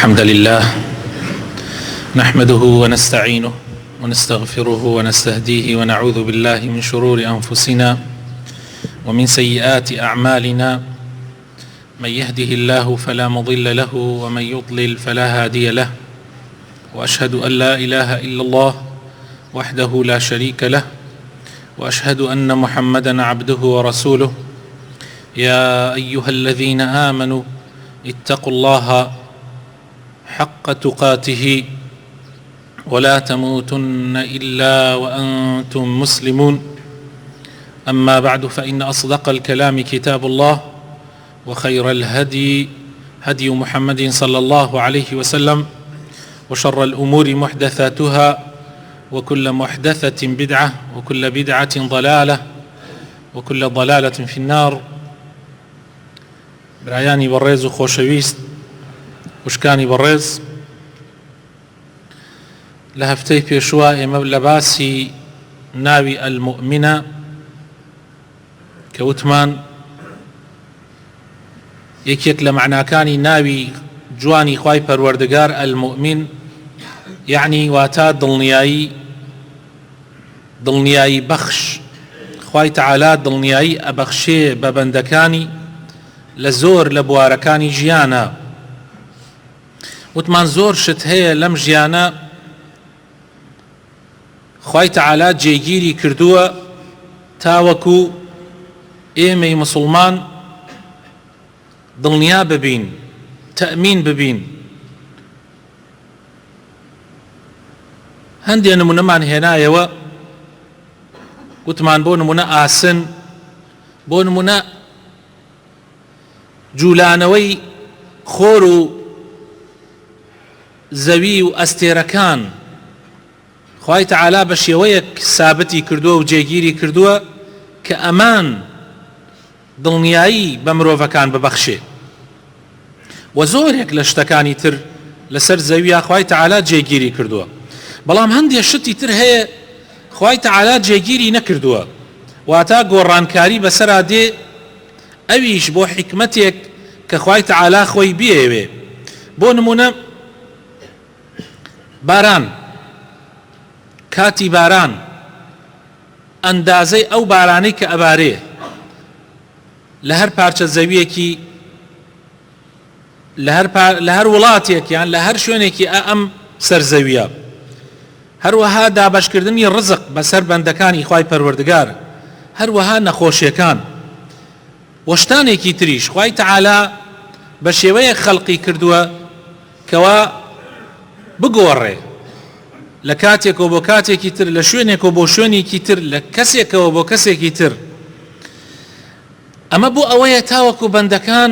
الحمد لله نحمده ونستعينه ونستغفره ونستهديه ونعوذ بالله من شرور أنفسنا ومن سيئات أعمالنا من يهده الله فلا مضل له ومن يضلل فلا هادي له وأشهد أن لا إله إلا الله وحده لا شريك له وأشهد أن محمدا عبده ورسوله يا أيها الذين آمنوا اتقوا الله حق تقاته ولا تموتن إلا وأنتم مسلمون أما بعد فإن أصدق الكلام كتاب الله وخير الهدي هدي محمد صلى الله عليه وسلم وشر الأمور محدثاتها وكل محدثة بدعة وكل بدعة ضلالة وكل ضلالة في النار. برایانی بەڕێز و خۆشەویست وشکانی بەڕێز، لە هەفتەی پێشوە ئێمە لە باسی ناوی ئەلموئمینە کە وتمان یەکێک لە معناکانی ناوی جوانی خوای پەروەردگار ئەلموئمین یعنی واتە دڵنیایی بەخش. خوای تەعالا دڵنیایی ئەبەخشێ بە بەندەکانی لە زۆر لە بوارەکانی ژیانە. وتمان زۆر شت هەیە لەم ژیانە خوای تەعالا جێگیری کردووە تاوەکو ئێمەی موسڵمان دڵنیا ببین، تەئمین ببین. هەندێک نمونەمان هێنایەوە، وتمان بۆ نمونە ئاسن، بۆ نمونە جوولانەوەی خۆر و زەوی و ئەستێرەکان خوای تەعالا بە شێوەیەک سابتی کردووە و جێگیری کردووە کە ئەمان دڵنیایی بە مرۆڤەکان ببەخشێ. و زۆرێک لە شتەکانی تر لەسەر زەویە خوای تەعالا جێگیری کردووە، بەڵام هەندێک شتی تر هەیە خوای تەعالا جێگیری نەکردووە، واتە گۆڕانکاری بەسەرا دێ، ئەویش بۆ حیکمەتێک کە خوای تەعالا خۆی بیەوێ. بۆ نمونە باران، کاتی باران ئەندازەی ئەو بارانەی کە ئەبارێ لە هەر پارچە زەویەکی لە هەر وڵاتێک یان لە هەر شوێنێکی ئەم سەرزەویە، هەروەها دابەشکردنی ڕزق بەسەر بەندەکانی خوای پەروەردگار، هەروەها نەخۆشیەکان وەشتانێکی تریش خوای تەعالا بە شێوەیەک خەڵقی کردووە کەوا بگۆڕێ لە کاتێکەوە بۆ کاتێکی تر، لە شوێنێکەوە بۆ شوێنێکی تر، لە کەسێکەوە بۆ کەسێکی تر. ئەمە بۆ ئەوەیە تاوەکو بەندەکان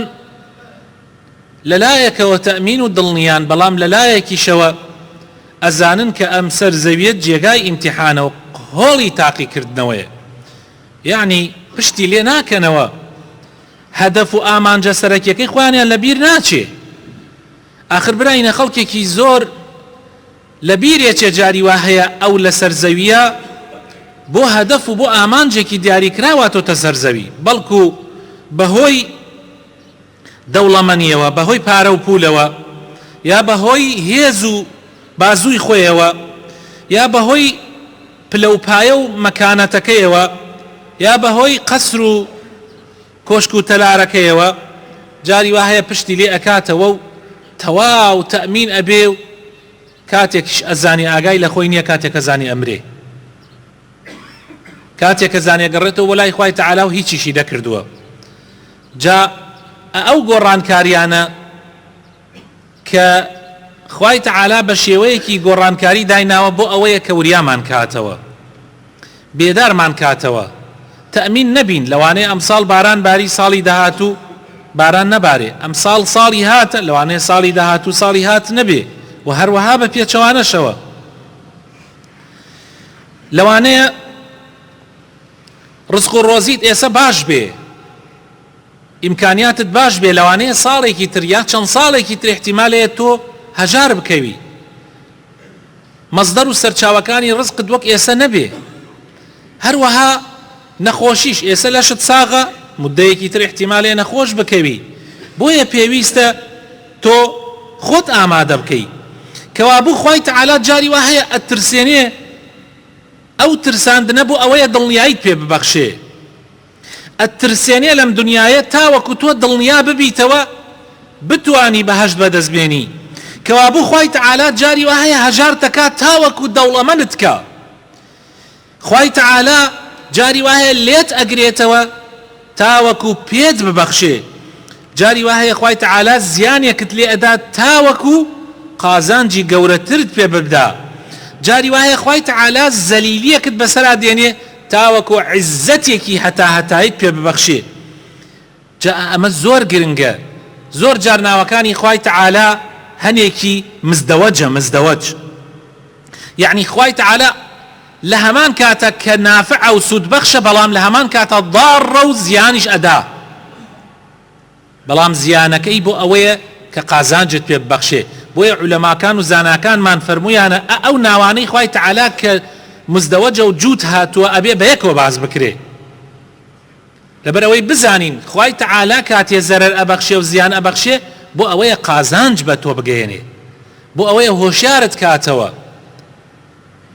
لەلایەکەوە تەئمین و دڵنیان، بەڵام لەلایەکیشەوە ئەزانن کە ئەم سەر زەویەت جێگای ئیمتیحانە و هۆڵی تاقیکردنەوەیە، یعنی پشتی لێ ناکەنەوە، هەدەف و ئامانجە سەرەکیەکەی خۆیانیان لەبیر ناچێ. ئاخر براینە خەڵکێکی زۆر لەبیرێکێ جاری وا هەیە ئەو لە سەرزەویە بۆ هەدەف و بۆ ئامانجێکی دیاریکراواتۆتە سەرزەوی، بەڵکو بەهۆی دەوڵەمەنیەوە، بەهۆی پارە و پولەوە، یا بەهۆی هێز و بازووی خۆیەوە، یا بەهۆی پلە و پایە و مەکانەتەکەیەوە، یا بەهۆی قەسر و کۆشک و تەلارەکەیەوە جاری وا هەیە پشتی لێ ئەکاتەوە و تەواو تەئمین ئەبێ و کاتێکیش ئەزانی ئاگای لە خۆی نییە، کاتێک ئەزانی ئەمرێ، کاتێک ئەزانێ گەڕێتەوە وەلای خوای تەعالا و هیچیشی دەکردووە. جا ئەو گۆڕانکاریانە کە خوای تەعالا بە شێوەیەکی گۆڕانکاری دایناوە بۆ ئەوەیە کە وریامان کاتەوە، بێدارمان کاتەوە، تەئمین نەبین. لەوانەیە ئەمساڵ باران باری، ساڵی داهاتوو باران نەبارێ، ئەمساڵ ساڵی هاتە، لەوانەیە ساڵی داهاتوو ساڵی هات نەبێ، و هەروەها بە پێچەوانەشەوە. لەوانەیە ڕزق و ڕۆزیت ئێستا باش بێ، ئیمکانیاتت باش بێ، لەوانەیە ساڵێکی تر یا چەند ساڵێکی تر احتیمالەیە تۆ هەژار بکەوی، مەزدەر و سەرچاوەکانی ڕزقت وەک ئێستا نەبێ. هەروەها نەخۆشیش ئێستا لەشت ساغە، مدەیەکی تر احتیمالەیە نەخۆش بکەوی، بۆیە پێویستە تۆ خۆت ئامادە بکەی کەوابوو خوای تەعالا جاری وا هەیە ئەترسێنێ ئەو ترساندنە بۆ ئەوەیە دڵنیاییت پێ ببەخشێ ئەترسێنێ لەم دنیاە تاوەکو تۆ دڵنیا ببیتەوە بتوانی بەهەشت بەدەستبێنی کەوابوو خوای تەعالا جاری وا هەیە هەژار دەکات تاوەکو دەوڵەمەندت کە خوای تەعالا جاری وا هەیە لێت ئەگرێتەوە تاوەکو پێت ببەخشێ جاری وا هەیە خوای تەعالا زیانێکت لێ ئەدات تاوەکو قازانجی گەورەترت پێ ببدا جاری وا هەیە خوای تەعالا زەلیلیەکت بەسەرا دێنێ تاوەکو عیززەتێکی هەتاهەتایت پێ ببەخشێ جا ئەمە زۆر گرنگە زۆر جار ناوەکانی خوای تەعالا هەنێکی مزدەوەج یعنی خوای تەعالا لە هەمان کاتە کە نافع و سوودبەخشە بەڵام لە هەمان کاتە ضارڕە و زیانیش ئەدا بەڵام زیانەکەی بۆ ئەوەیە کە قازانجت پێ ببەخشێ بۆیە عولەماکان و زاناکانمان فەرموویانە ئەو ناوانەی خوای تەعالا کە مزدەوەجە و جووت هاتووە ئەبێ بەیەکەوە باز بکرێ لەبەرەوەی بزانین خوای تەعالا کاتێ زەرەر ئەبەخشێ و زیان ئەبەخشێ بۆ ئەوەیە قازانج بە تۆ بگەێنێ بۆ ئەوەیە هۆشیارت کاتەوە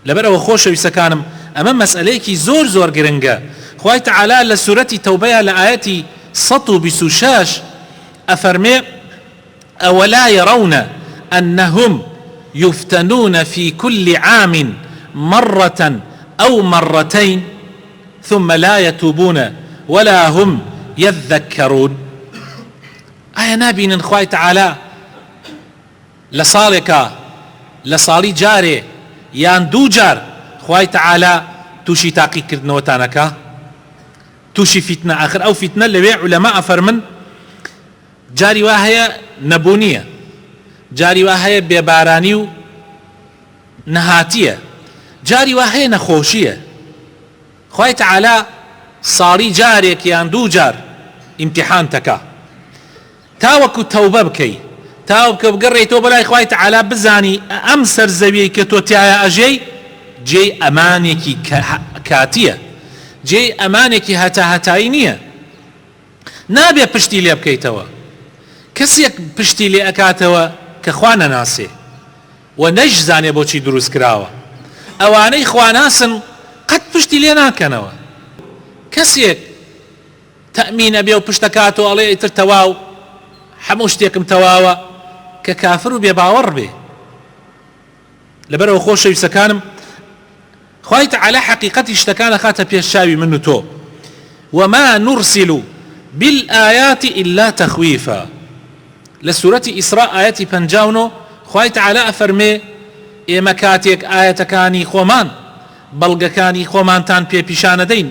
لەبەرەوە خۆشەویستەکانم ئەمە مەسئلەیەکی زۆر زۆر گرنگە خوای تەعالا لە سورەتی تەوبەیە لە ئایەتی 126 ئەفەرمێ ئەوەلا يرون أنهم يفتنون في كل عام مرة أو مرتين ثم لا يتوبون ولا هم يذكرون ئایا نابینن خوای تەعالا لە ساڵێکە لە ساڵی جارێ یان دوو جار خوای تەعالا تووشی تاقیکردنەوەتانەکە تووشی فیتنە ئاخر ئەو فیتنە لەوێ عولەما ئەفەرمن جاری وا هەیە نەبوونیە جاری وا هەیە بێبارانی و نەهاتیە جاری وا هەیە نەخۆشیە خوای تەعالا ساڵی جارێک یان دوو جار ئیمتیحان تەکا تاوەکو تەوبە بکەی تاوەکە بگەڕێیتەوە بەلای خوای تەعالا بزانی ئەم سەرزەویەی کە تۆ تایە ئەژەی جێی ئەمانێکی کاتیە جێی ئەمانێکی هەتاهەتایی نییە نابێ پشتی لێ بکەیتەوە کەسێک پشتی لێ ئەکاتەوە کە خوا نەناسێ و نەیشزانێ بۆچی دروست کراوە ئەوانەی خوا ناسن قەت پشتی لێ ناکەنەوە کەسێک تەمینە بێ و پشتەکاتەوە ئەڵێ ئیتر تەواو هەموو شتێکم تەواوە کە کافر و بێباوەڕ بێ لەبەرەوە خۆشەویستەکانم خوای تەعالا حەقیقەتی شتەکان ئەخاتە پێشچاوی من و تۆ وما نرسل بالآيات إلا تخويفا لسورة إسراء آياتي 59 خوای تەعالا ئەفەرمێ ئێمە کاتێک ئاەتەکانی خۆمان بەڵگەکانی خۆمانتان پێ پیشانە دەین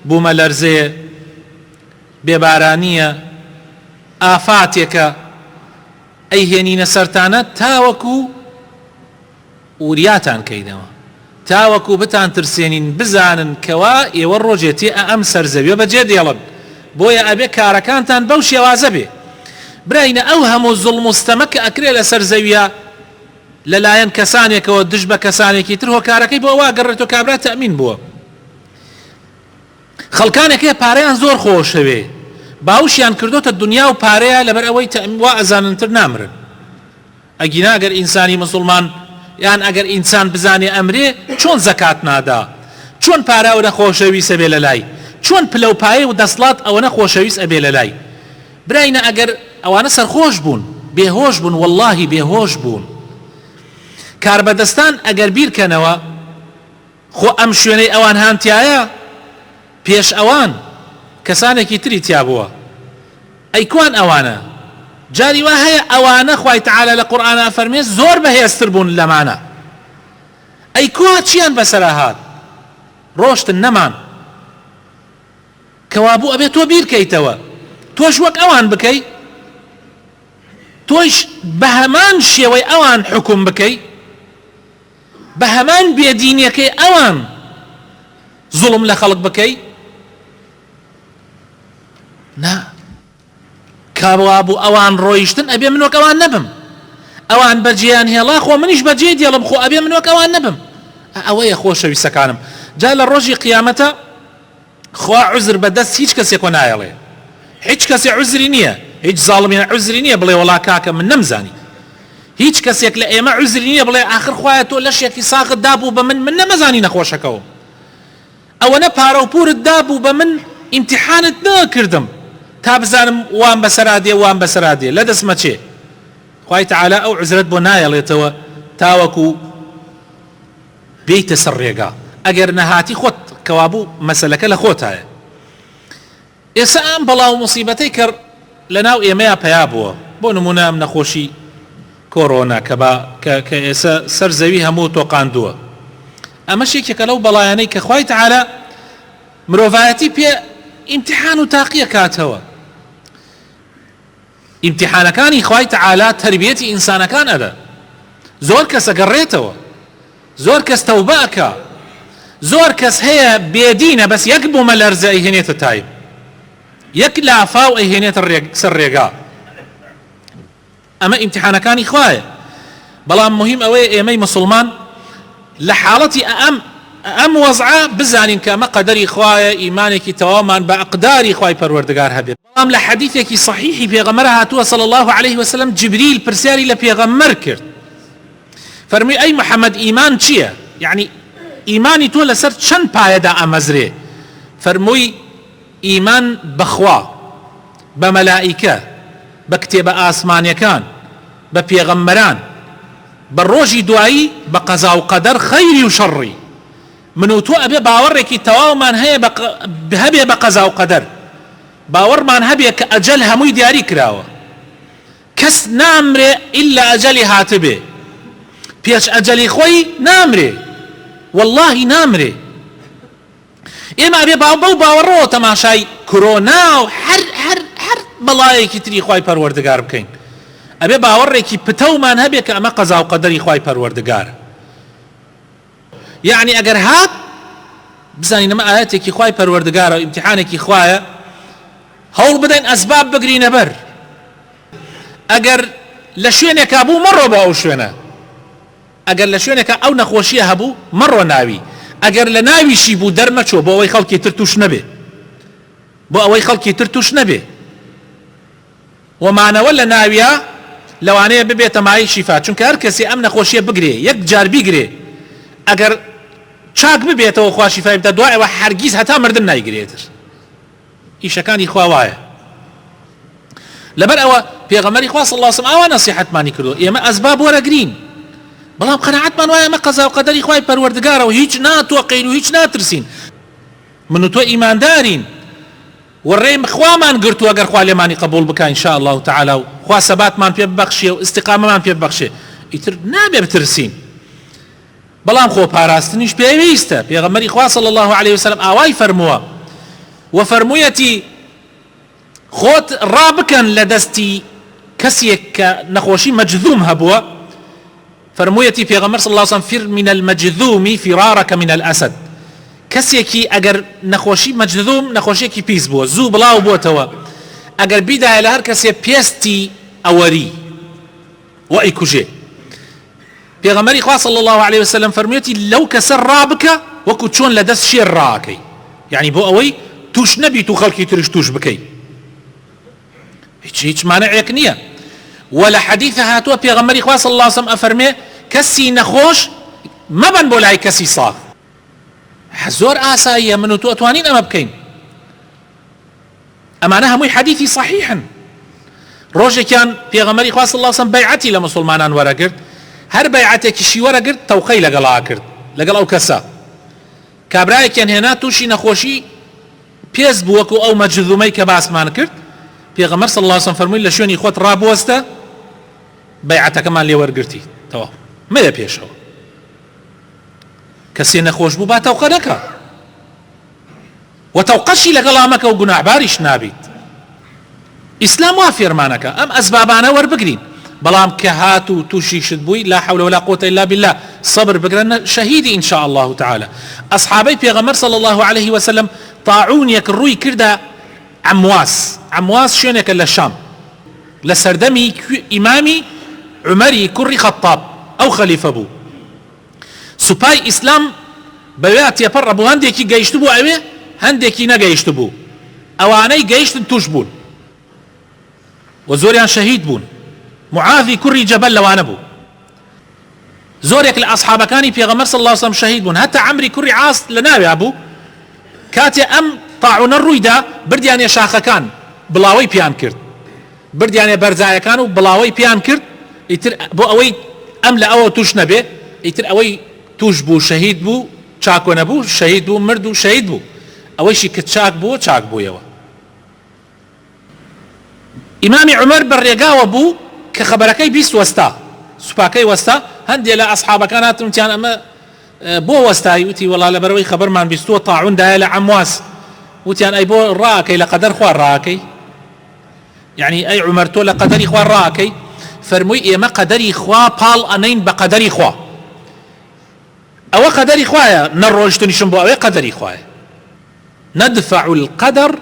بوومە لەرزەیە بێبارانیە ئافاتێکە ئەیهێنینە سەرتانە تاوەکو وریاتان کەینەوە تاوەکو بتان ترسێنین بزانن کەوا ئێوە ڕۆژێتی ئەم سەرزەویە بەجێ دێڵن بۆیە ئەبێ کارەکانتان بەو شێوازە بێ براینە ئەو هەموو زوڵم و ستەمە کە ئەکرێ لە سەرزەویە لەلایەن کەسانێکەوە دژ بە کەسانێکی تر هۆکارەکەی بۆ وا گەڕێتەوە کابرا تەمین بووە خەڵکانێکە پارەیان زۆر خۆشەوێ باوشیان کردوتە دنیا و پارەیە لەبەر ئەوەی وا ئەزاننتر نامرن ئەگینا ئەگەر ئینسانی مسلمان یان ئەگەر ئینسان بزانێ ئەمرێ چۆن زەکات نادا چۆن پارە ئەوە خۆشەویستە بێ لە لای چۆن پلەپایە و دەسڵات ئەوە خۆشەویست ئەبێ لە لای براینە ئەگەر ئەوانە سەرخۆش بوون بێهۆش بوون واللهی بێهۆش بوون کاربەدەستان ئەگەر بیرکەنەوە خۆ ئەم شوێنەی ئەوان هانتیایە پێش ئەوان کەسانێکی تری تیا بووە ئەی کوان ئەوانە جاری وا هەیە ئەوانە خوای تەعالا لە قورئانە فەرمێ زۆر بەهێزتر بوون لەمانە ئەی کوا چیان بەسەرا هات ڕۆشتن نەمان کەوابوو ئەبێ تۆ بیرکەیتەوە تۆش وەک ئەوان بکەی تۆش بە هەمان شێوەی ئەوان حکوم بکەی بە هەمان بێدینیەکەی ئەوان زوڵم لە خەڵک بکەی نا کاوابوو ئەوان ڕۆیشتن ئەبێ من وەک ئەوان نەبم ئەوان بەجێیان هێڵا خۆ منیش بەجێ دێڵم خۆ ئەبێ من وەک ئەوان نەبم ئەوەیە خۆشەویستەکانم جا لە ڕۆژی قیامەتە خوا عوزر بەدەست هیچ کەسێک وە نایەڵێ هیچ کەسێ عوزری نییە هیچ زاڵمێنە عوزری نییە بڵێ وەڵا کاکە من نەمزانی هیچ کەسێک لە ئێمە عوزری نییە بڵێ ئاخر خوایە تۆ لەشێکی ساغت دابوو بە من نەمەزانی نەخۆشەکەەوە، ئەوەنە پارە و پورت دابوو بە من ئیمتیحانت نەکردم تا بزانم وان بەسەرا دێ وان بەسەرا دێ لە دەستمە چێ. خوای تەعالا ئەو عوزرت بۆ نایەڵێتەوە تاوەکو بێیتە سەر ڕێگا، ئەگەر نەهاتی خۆت کەوابوو مەسەلەکە لە خۆتایە. ئێستا ئەم بەڵاو موسیبەتەی کە لەناو ئێمەیە پیا بووە، بۆ نمونە ئەم نەخۆشی کۆڕۆنا کە ئێستا سەر زەوی هەموو تۆقاندووە، ئەمە شێکێکە لەو بەڵایانەی کە خوای تەعالا مرۆڤایەتی پێ ئیمتیحان و تاقیە کاتەوە. ئیمتیحانەکانی خوای تەعالا تەربیەتی ئینسانەکان ئەدە. زۆر کەس ئەگەڕێتەوە، زۆر کەس تەوبە ئەکا، زۆر کەس هەیە بێدینە بەس یەک بوومە لەرزە ئەیهێنێتە تایب، یەک لافاو ئەیهێنێتە سەر ڕێگا. ئەمە ئیمتیحانەکانی خوایە. بەڵام مهم ئەوەیە ئێمەی مسلمان لە حاڵەتی ئەم وەزعە بزانین کە ئەمە قەدەری خوایە، ئیمانێکی تەوامان بە ئەقداری خوای پەروەردگار هەبێت. بەڵام لە حەدیثێکی صحیحی پێغەمبەر هاتووە صلی الله عليه وسلم، جبریل پرسیاری لە پێغەمبەر کرد، فەرمووی ئەی محەممەد ئیمان چییە؟ یعنی ئیمانی تۆ لەسەر چەند پایەدا ئەمەزرێ؟ فەرمووی ئیمان بەخوا، بە مەلائیکە، بە کتێبە ئاسمانیەکان، بە پێغەمبەران، بە ڕۆژی دوایی، بە قەزا و قەدەر خەیری و شەڕی. من و تۆ ئەبێ باوەڕێکی تەواومان هەیە هەبێ بە قەزا و قەدەر، باوەڕمان هەبێ کە ئەجەل هەمووی دیاری کراوە، کەس نامرێ ئیلا ئەجەلی هاتبێ، پێش ئەجەلی خۆی نامرێ، واللهی نامرێ. ئێمە ئەبێ بەو باوەڕەوە تەماشای کۆرۆنا و هەر بەڵایەکی تری خوای پەروەردگار بکەین، ئەبێ باوەڕێکی پتەومان هەبێ کە ئەمە قەزا و قەدەری خوای پەروەردگارە. یعنی ئەگەر هات بزانین ئەمە ئاەتێکی خوای پەروەردگارە و ئیمتیحانێکی خوایە، هەوڵ بدەین ئەسباب بگرینە بەر. ئەگەر لە شوێنێکا بوو مەڕۆ بە ئەو شوێنە، ئەگەر لە شوێنێکە ئەو نەخۆشیە هەبوو مەڕۆ ناوی، ئەگەر لە ناویشی بوو دەرمەچۆ بۆ ئەوەی خەڵکی تر توش نەبێ، بۆ ئەوەی خەڵکی تر توش نەبێ. ومانەوە لە ناویە لەوانەیە ببێتە مای شیفا، چونکە هەر کەسی ئەم نەخۆشیە بگرێ یەک جار بیگرێ، ئەگەر چاک ببێتەوە خوا شیفای بدە، دوایەوە هەرگیز هەتا مردن نایگرێتر. ئیشەکانی خوا وایە. لەبەر ئەوە پێغەمبەری خوا صلی الله علیه و سلم ئەوە نەسیحەتمانی کردو، ئێمە ئەسباب وەرەگرین، بەڵام قەناعەتمان وایە ئەمە قەزا و قەدەری خوای پەروەردگارە و هیچ ناتوەقین و هیچ ناترسین. من و تۆ ئیماندارین وەڕێی خوامان گرتو، ئەگەر خوا لێمانی قبول بکە ئین شاء الله تعالی و خوا سەباتمان پێ ببەخشێ و ئیستیقامەمان پێ ببەخشێ، ئیتر نابێ بترسین. بەڵام خۆ پاراستنیش پێویستە. پێغەمبەری خوا صلی الله عليه وسلم ئاوای فەرمووە و فەرموویەتی خۆت ڕابکەن لە دەستی کەسێک کە نەخۆشی مەجذوم هەبووە، فەرموویەتی پێغەمبەر صلی الله عليه وسلم فر من المجذوم فرارك من الأسد. کەسێکی ئەگەر نەخۆشی مەجذوم نەخۆشیێکی پیس بووە، زوو بڵاو بووەتەوە، ئەگەر بیدایە لە هەر کەسێ پێستی ئەوەری و ئەیکوژێ. پێغەمبەری خوا صلی الله عليه وسلم فەرموویەتی لەو کەسە ڕابکە وەکو چۆن لە دەست شێر ڕاکەی، یعنی بۆ ئەوەی توش نەبیت و خەڵکی ترش توش بکەی، هیچ مانعێک نییە. و لە حەدیثە هاتووە پێغەمبەری خوا صلی الله عليه وسلم ئەفەرمێ کەسی نەخۆش مەبەن بۆ لای کەسی ساغ. زۆر ئاساییە من و تۆ ئەتوانین ئەمە بکەین. ئەمانە هەمووی حەدیثی صحیحن. ڕۆژێکیان پێغەمبەری خوا صلی الله علیه وسلم بەیعەتی لە مسلمانان وەرەگرت، هەر بەیعەتێکیشی وەرەگرت تەوقەی لەگەڵا کرد لەگەڵ ئەو کەسە. کابرایەکیان هێنا تووشی نەخۆشی پێست بوو وەکو ئەو مەجذومەی کە باسمان کرد، پێغەمبەر صلی الله علیه وسلم فەرمووی لە شوێنی خۆت ڕابوەستە، بەیعەتەکەمان لێ وەرگرتی، تەواو مەیە پێشەوە. کەسێ نەخۆش بوو با تەوقە نەکە و تەوقەشی لەگەڵا مەکە و گوناحباریش نابیت. ئیسلام وا فێرمانەکە ئەم ئەسبابانە وەربگرین، بەڵام کە هات و تووشیشت بووی لا حول ولا قوة إلا بالله صبر بگرن شەهیدی إن شاء الله تعالى. ئەصحابەی پێغەمبەر صلی الله عليه وسلم طاعونێک ڕووی کردە عەمواس شوێنێکە لە شام لە سەردەمی ئیمامی عومەری کوڕی خەتاب، ئەو خەلیفە بوو. سوپای ئیسلام بەوێ تێپەڕ ڕەبوو، هەندێکی گەیشت بوو ئەوێ، هەندێکی نەگەیشت بوو. ئەوانەی گەیشتن توش بوون و زۆریان شەهید بوون. معاذی کوڕی جەبەل لەوانە بوو. زۆرێک لە ئەصحابەکانی پێغەمبەر صلی الله علیه وسلم شەهید بوون هەتا عەمری کوڕی عاص لە ناویا بوو کاتێ ئەم طاعونە ڕوویدا بردیانێ شاخەکان بڵاوەی پیان کرد بردیانێ بەرزایەکان و بڵاوەی پیان کرد ئیتر بۆ ئەوەی ئەم لە ئەوە توش نەبێ ئیتر ئەوەی توش بوو شەهید بوو چاکۆ نەبوو شەهید بوو مرد و شەهید بوو ئەوەیشی کە چاک بووە چاک بوویەوە ئیمامی عومەر بەڕێگاوە بوو کە خەبەرەکەی بیست وەستا سوپاکەی وەستا هەندێک لە ئەصحابەکان هاتن وتیان ئەمە بۆ وەستایی وتی وەڵا لەبەرەوەی خەبەرمان بیستووە تاعوندایە لە عەمواس وتیان ئەی بۆ ڕاکەی لە قەدەر خوا ڕاکەی یعنی ئەی عومەر تۆ لە قەدەری خوا ڕاکەی فەرمووی ئێمە قەدەری خوا پاڵ ئەنەین بە قەدەری خوا ئەوە قەدەری خوایە نەڕۆیشتنیشم بۆ ئەوەی قەدەری خوایە ندفع القدر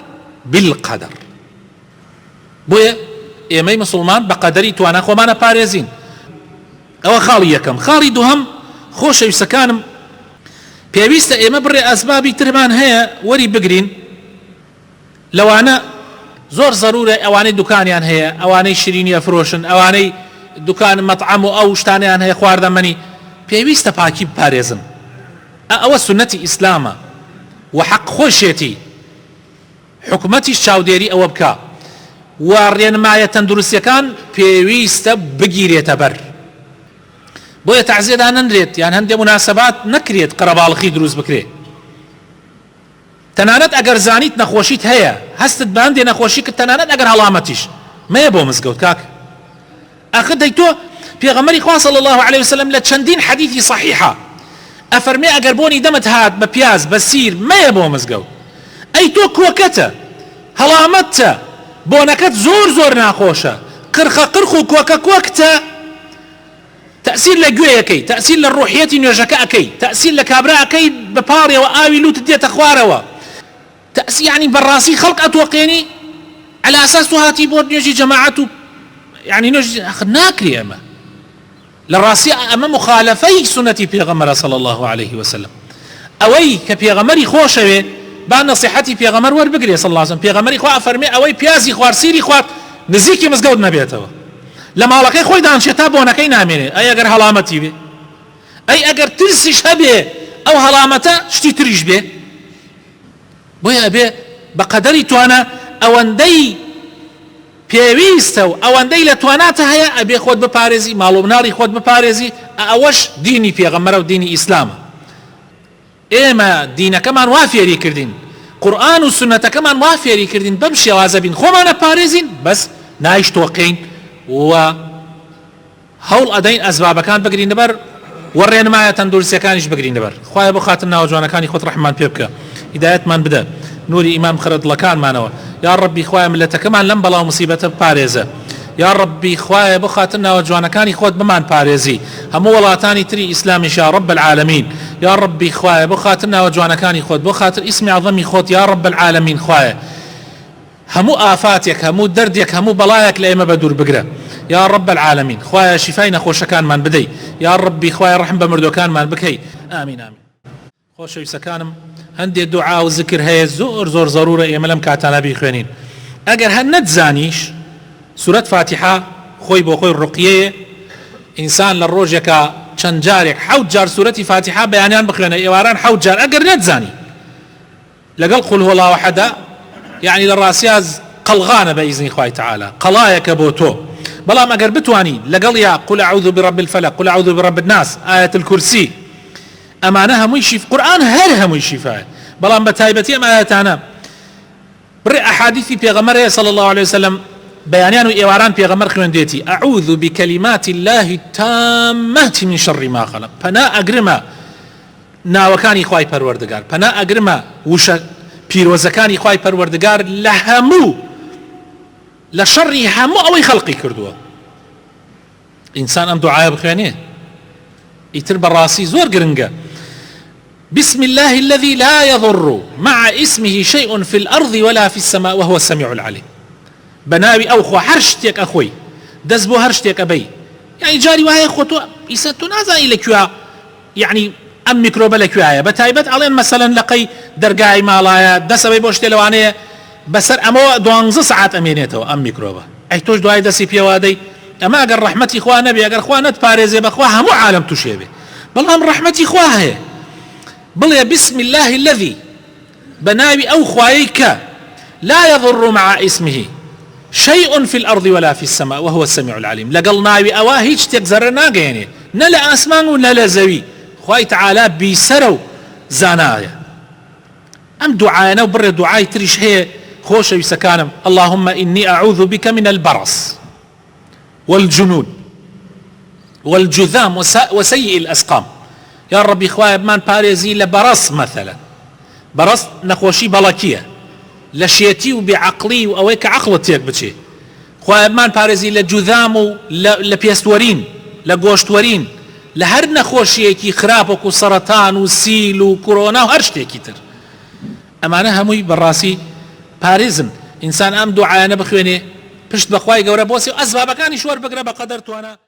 بالقدر بۆیە ئێمەی مسلمان بە قەدەری توانە خۆمانە پارێزین ئەوە خاڵی یەکەم خاڵی دووهەم خۆشەویستەکانم پێویستە ئێمە بڕێ ئەسبابی ترمان هەیە وەری بگرین لەوانە زۆر ضرورە ئەوانەی دوکانیان هەیە ئەوانەی شیرینی ئەفرۆشن ئەوانەی دوکان مەطعەم و ئەو شتانیان هەیە خواردەمەنی پێویستە پاکی بپارێزن ئەوە سنەتی ئیسلامە و حەق خۆشێتی حکومەتیش چاودێری ئەوە بکە و ڕێنمایە تەندروستیەکان پێویستە بگیرێتە بەر بۆیە تەعزیەدا نەنرێت یان هەندێک مناسەبات نەکرێت قەرەباڵغی دروست بکرێت تەنانەت ئەگەر زانیت نەخۆشیت هەیە هەستت بە هەندێک نەخۆشی کرد تەنانەت ئەگەر هەڵامەتیش مەیە بۆ مزگەوت کاک ئەخ دەی تۆ پێغەمبەری خوا صلی الله علیه وسلم لە چەندین حەدیثی صحیحە ئەفەرمێ ئەگەر بۆنی دەمت هات بە پیاز بە سیر مەیە بۆ مزگەوت ئەی تۆ کۆکەتە هەڵامەتە بۆنەکەت زۆر زۆر ناخۆشە قرخە قرخ و کۆکە کۆکتە تأثير لجويكي تأثير للروحية نيوجكاكي تأثير لكابراكي بباري وآوي لوت ديت أخواروا تأثير يعني بالراسي خلق أتوقيني على أساس هاتي بود نيوجي جماعته يعني نيوجي ناكري أما للراسي أما مخالفي سنتي بيغمر صلى الله عليه وسلم أوي كبيغمري خوشوي بان نصيحتي بيغمر وربقري صلى الله عليه وسلم بيغمري خوا أفرمي أوي بيازي خوار سيري خوار نزيكي مزقود نبيتوا لما لقي خوي دانشتا بونكاي نامينه اي اگر هلامتي بي اي اگر ترسش هبه او هلامته شتي تريش به بويا به بقدري توانا اوندي بيويستو اوندي لتواناته هيا ابي خود بباريزي معلوم ناري خود بباريزي اوش ديني پیغمبر و ديني اسلام ايما دينه كمان وافيري كردين قرآن و سنة كمان وافيري كردين بمشي وازبين خومانا باريزين بس نايش توقين و هەوڵ ئەدەین ئەسبابەکان بگرین لەبەر وەڕێنمایە تەندروستیەکانیش بگرین لەبەر خوایە بۆ خاتر ناوجوانەکانی خۆت ڕەحمان پێ بکە هیدایەتمان بدە نوری ئیمام خەردڵەکانمانەوە یا ڕەبی خوایە ملەتەکەمان لەم بەڵاو موسیبەتە بپارێزە یا ڕەبی خوایە بۆ خاتر ناوجوانەکانی خۆت بمان پارێزی هەموو وڵاتانی تری ئیسلامیش یا ڕەب العالەمین یا ڕەبی خوایە بۆ خاتر ناوجوانەکانی خۆت بۆ خاتر ئیسمی عەظەمی خۆت یا ڕەب العالەمین خوایە هەموو ئافاتێک هەموو دەردێک هەموو بەڵایەک لە ئێمە بەدوور بگرە يا رب العالمين خوايا شفاي نخوشكان من بدي يا ربي خوايا رحم بمردوكان من بكي آمين آمين خۆشەویستەکانم هەندێک دوعا و ذکر هەیە زۆر زۆر ضرورە ئێمە لەم کاتانە بیخوێنین ئەگەر هەر نەتزانیش سورەت فاتحە خۆی بۆ خۆی ڕوقیەیە ئینسان لە ڕۆژێکە چەند جارێک حەوت جار سورەتی فاتحە بەیانیان بخوێنە ئێواران حەوت جار ئەگەر نەتزانی لەگەڵ قول هو الله أحد يعني للراسياز قلغانە بإذن خوای تعالى قەڵایەکە بۆ تۆ بەڵام ئەگەر بتوانی لەگەڵ یا قل أعوذ برب الفلق قل أعوذ برب الناس آية الكرسي ئەمانە هەمووی شیف قورآن هەر هەمووی شیفایە بەڵام بە تایبەتی ئەم ئاەتانە بڕێ ئەحادیثی پێغەمبەر هەیە صلی الله عليه وسلم بەیانیان و ئێواران پێغەمبەر خوێندێتی أعوذ بكلمات الله التامة من شر ما خلق پەنا ئەگرمە ناوەکانی خوای پەروەردگار پەنا ئەگرمە وشە پیرۆزەکانی خوای پەروەردگار لە هەموو لە شەڕی هەموو ئەوەی خەڵقی کردووە ئینسان ئەم دوعایە بخوێنێ ئیتر بەڕاستی زۆر گرنگە بسم الله الذي لا يضر مع اسمه شيء في الأرض ولا في السماء وهو السميع العليم بناوي أو خو هرشتك أخوي دزبو هرشتك أبي يعني جاري وهي خوتو إيساتو نازاني لكوا يعني أم ميكروبة لكوايا بتايبت علين مثلا لقي درقاي مالايا دسبي بوشتي لوانية بسر أمو 12 ساعات أمينيتو أم ميكروبة أي توش دواي دسي بيوادي ئەمە ئەگەر ڕەحمەتی خوا نەبێ ئەگەر خوا نەتپارێزێ بەخوا هەموو عالم تووشێ بێ بەڵام ڕەحمەتی خوا هەیە بڵێ بسم الله الذي بناوي أو خوايك لا يضر مع اسمه شيء في الأرض ولا في السماء وهو السميع العليم لقل ناوي أوا هيج تكزر ناقيني نلا أسمان ونلا زوي خواي تعالى بيسرو زانايا أم دعانا وبر دعاي تريش هي خوش يسكانم اللهم إني أعوذ بك من البرص والجنون والجذام وسيء الأسقام يا ربي خواي بمان باريزي لبرص مثلا برص نخوشي بلاكية لشيتي وبعقلي وأويك عقلتيك بشي خواي بمان باريزي لجذام لبيستورين لقوشتورين لهر نخوشيكي خرابك وسرطان وسيل وكورونا وهرشتيكي تر أمانة هموي براسي باريزن إنسان أم دعانا بخويني پشت بخواي قورا بوسي وأسباب كاني شور بقرا بقدر توانا